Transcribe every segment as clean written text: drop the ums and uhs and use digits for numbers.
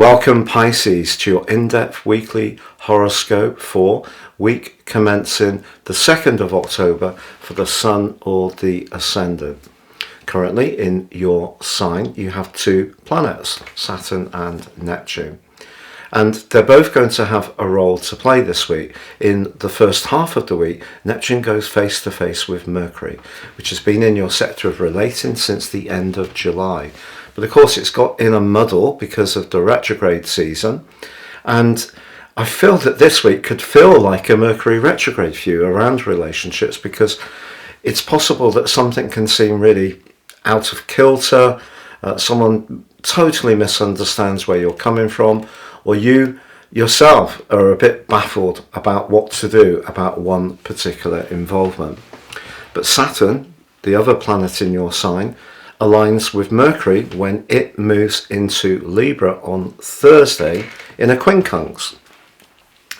Welcome Pisces to your in-depth weekly horoscope for week commencing the 2nd of October for the Sun or the Ascendant. Currently in your sign you have two planets, Saturn and Neptune. And they're both going to have a role to play this week. In the first half of the week, Neptune goes face to face with Mercury, which has been in your sector of relating since the end of July. But of course it's got in a muddle because of the retrograde season. And I feel that this week could feel like a Mercury retrograde for you around relationships, because it's possible that something can seem really out of kilter, someone totally misunderstands where you're coming from, or you yourself are a bit baffled about what to do about one particular involvement. But Saturn, the other planet in your sign, aligns with Mercury when it moves into Libra on Thursday in a quincunx.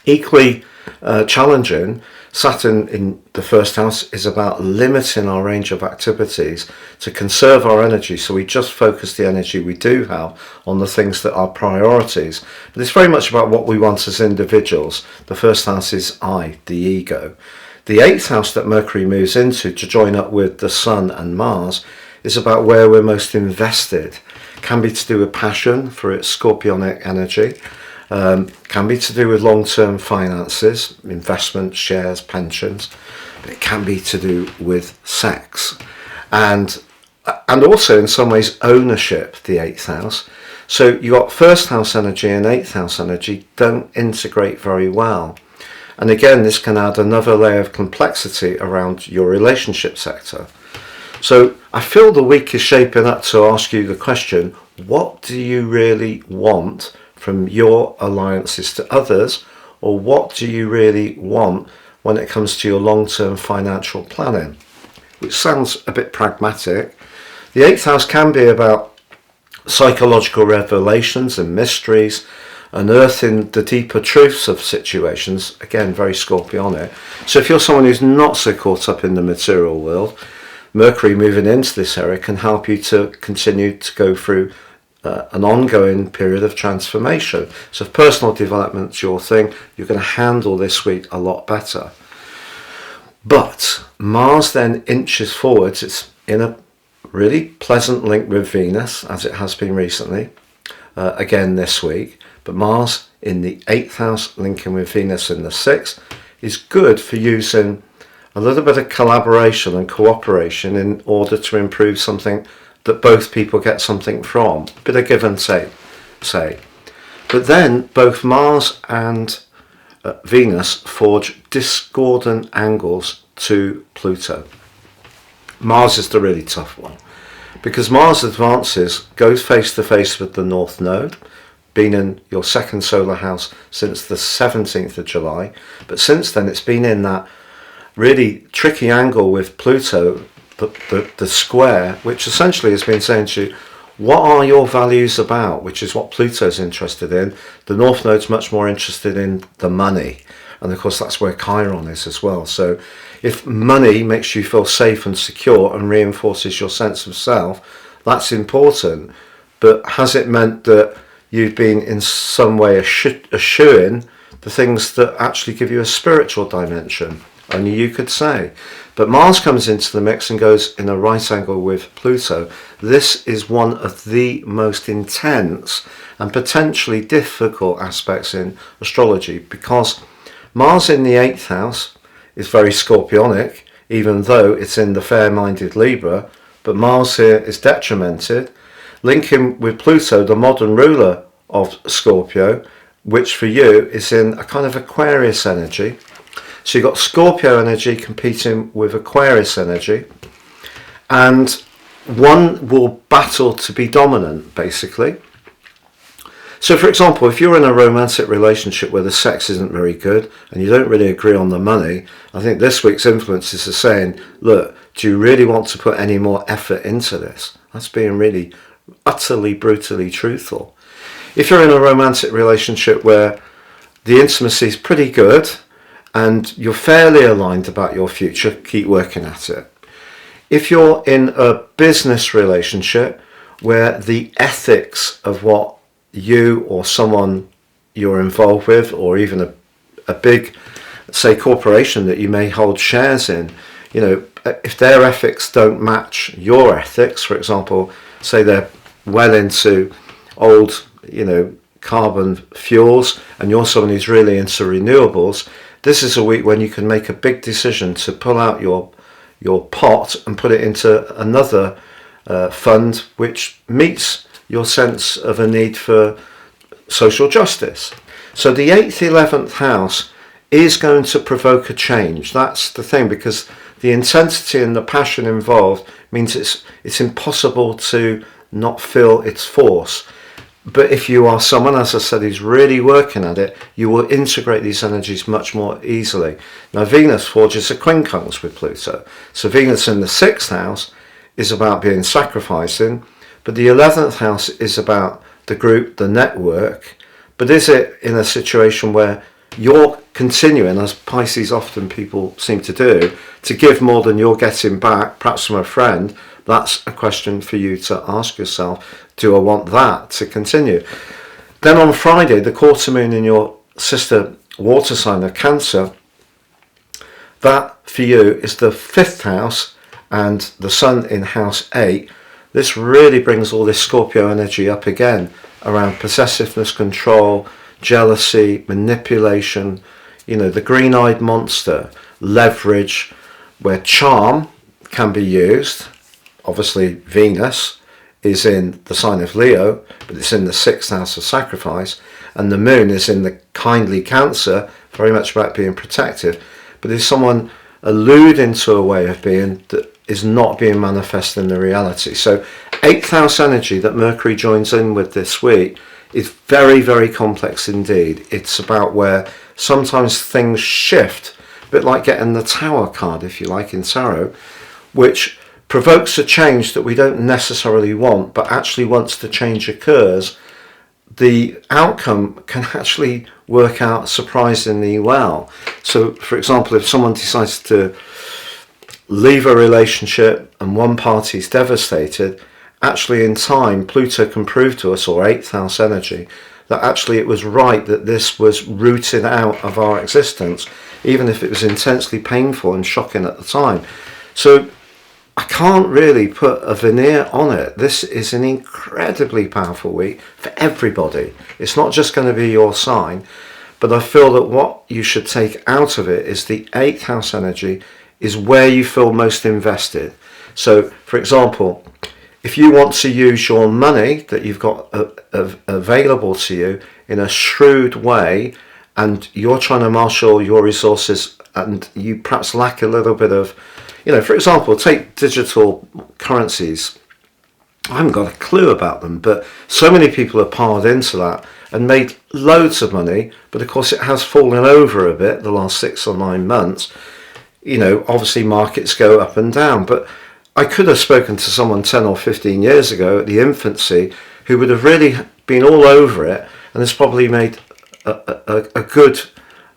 Equally challenging, Saturn in the first house is about limiting our range of activities to conserve our energy, so we just focus the energy we do have on the things that are priorities. But it's very much about what we want as individuals. The first house is I, the ego. The 8th house that Mercury moves into to join up with the Sun and Mars is about where we're most invested. Can be to do with passion for its scorpionic energy, can be to do with long-term finances, investments, shares, pensions, but it can be to do with sex and also in some ways ownership, the 8th house. So you got first house energy and 8th house energy don't integrate very well. And again, this can add another layer of complexity around your relationship sector. So I feel the week is shaping up to ask you the question, what do you really want from your alliances to others, or what do you really want when it comes to your long-term financial planning? Which sounds a bit pragmatic. The 8th house can be about psychological revelations and mysteries, unearthing the deeper truths of situations, again very Scorpionic. So if you're someone who's not so caught up in the material world, Mercury moving into this area can help you to continue to go through an ongoing period of transformation. So if personal development's your thing, you're going to handle this week a lot better. But Mars then inches forwards. It's in a really pleasant link with Venus, as it has been recently, again this week. But Mars in the 8th house linking with Venus in the 6th is good for using a little bit of collaboration and cooperation in order to improve something that both people get something from. A bit of give and take, say. But then both Mars and Venus forge discordant angles to Pluto. Mars is the really tough one, because Mars advances, goes face to face with the North Node, been in your second solar house since the 17th of July, but since then it's been in that really tricky angle with Pluto, the square, which essentially has been saying to you, what are your values about, which is what Pluto's interested in. The North Node's much more interested in the money, and of course that's where Chiron is as well. So if money makes you feel safe and secure and reinforces your sense of self, that's important. But has it meant that you've been in some way eschewing the things that actually give you a spiritual dimension? Only you could say. But Mars comes into the mix and goes in a right angle with Pluto. This is one of the most intense and potentially difficult aspects in astrology, because Mars in the 8th house is very Scorpionic, even though it's in the fair-minded Libra, but Mars here is detrimented, linking with Pluto, the modern ruler of Scorpio, which for you is in a kind of Aquarius energy. So you've got Scorpio energy competing with Aquarius energy, and one will battle to be dominant, basically. So for example, if you're in a romantic relationship where the sex isn't very good and you don't really agree on the money, I think this week's influences are saying, look, do you really want to put any more effort into this? That's being really utterly, brutally truthful. If you're in a romantic relationship where the intimacy is pretty good, and you're fairly aligned about your future, keep working at it. If you're in a business relationship where the ethics of what you or someone you're involved with, or even a big, say, corporation that you may hold shares in, if their ethics don't match your ethics, for example, say they're well into old, carbon fuels, and you're someone who's really into renewables, this is a week when you can make a big decision to pull out your pot and put it into another fund which meets your sense of a need for social justice. So the 8th, 11th house is going to provoke a change. That's the thing, because the intensity and the passion involved means it's impossible to not feel its force. But if you are someone, as I said, who's really working at it, you will integrate these energies much more easily. Now, Venus forges a quincunx with Pluto. So Venus in the 6th house is about being sacrificing, but the 11th house is about the group, the network. But is it in a situation where you're continuing, as Pisces often people seem to do, to give more than you're getting back, perhaps from a friend? That's a question for you to ask yourself. Do I want that to continue? Then on Friday, the quarter moon in your sister water sign of Cancer, that for you is the 5th house and the sun in house 8. This really brings all this Scorpio energy up again around possessiveness, control, jealousy, manipulation, the green-eyed monster, leverage, where charm can be used. Obviously, Venus is in the sign of Leo, but it's in the 6th house of sacrifice, and the moon is in the kindly Cancer, very much about being protective. But there's someone alluding to a way of being that is not being manifested in the reality. So 8th house energy that Mercury joins in with this week is very, very complex indeed. It's about where sometimes things shift, a bit like getting the Tower card, if you like, in tarot, which provokes a change that we don't necessarily want, but actually once the change occurs, the outcome can actually work out surprisingly well. So, for example, if someone decides to leave a relationship and one party is devastated, actually in time, Pluto can prove to us, or 8th house energy, that actually it was right that this was rooted out of our existence, even if it was intensely painful and shocking at the time. So I can't really put a veneer on it. This is an incredibly powerful week for everybody. It's not just going to be your sign, but I feel that what you should take out of it is the 8th house energy is where you feel most invested. So, for example, if you want to use your money that you've got available to you in a shrewd way, and you're trying to marshal your resources, and you perhaps lack a little bit of, for example, take digital currencies. I haven't got a clue about them, but so many people have piled into that and made loads of money, but of course it has fallen over a bit the last 6 or 9 months. Obviously markets go up and down, but I could have spoken to someone 10 or 15 years ago at the infancy who would have really been all over it and has probably made a good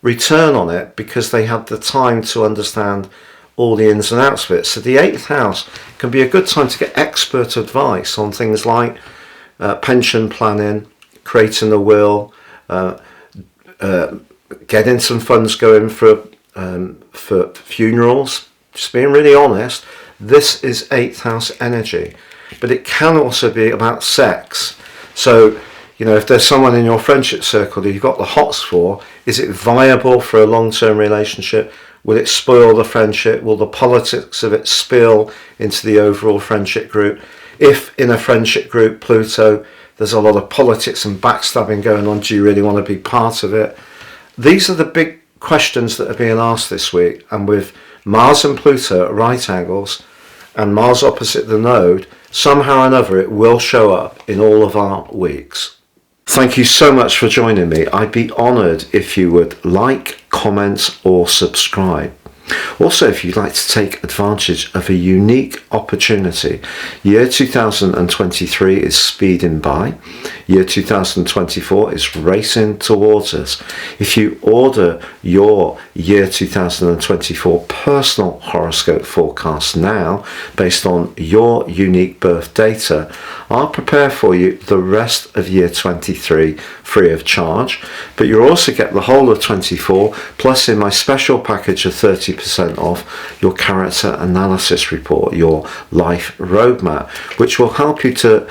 return on it because they had the time to understand all the ins and outs of it. So the 8th house can be a good time to get expert advice on things like pension planning, creating a will, getting some funds going for funerals. Just being really honest, this is 8th house energy, but it can also be about sex. So, if there's someone in your friendship circle that you've got the hots for, is it viable for a long-term relationship? Will it spoil the friendship? Will the politics of it spill into the overall friendship group? If in a friendship group, Pluto, there's a lot of politics and backstabbing going on, do you really want to be part of it? These are the big questions that are being asked this week, and with Mars and Pluto at right angles and Mars opposite the node, somehow or another it will show up in all of our weeks. Thank you so much for joining me. I'd be honoured if you would like, comment or subscribe. Also, if you'd like to take advantage of a unique opportunity, year 2023 is speeding by. Year 2024 is racing towards us. If you order your year 2024 personal horoscope forecast now, based on your unique birth data, I'll prepare for you the rest of year 23 free of charge. But you'll also get the whole of 24, plus in my special package of 30% off, your character analysis report, your life roadmap, which will help you to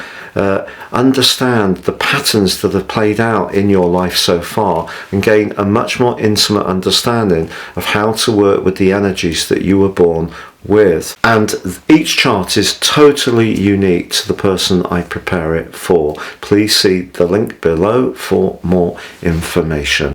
understand the patterns that have played out in your life so far and gain a much more intimate understanding of how to work with the energies that you were born with. And each chart is totally unique to the person I prepare it for. Please see the link below for more information.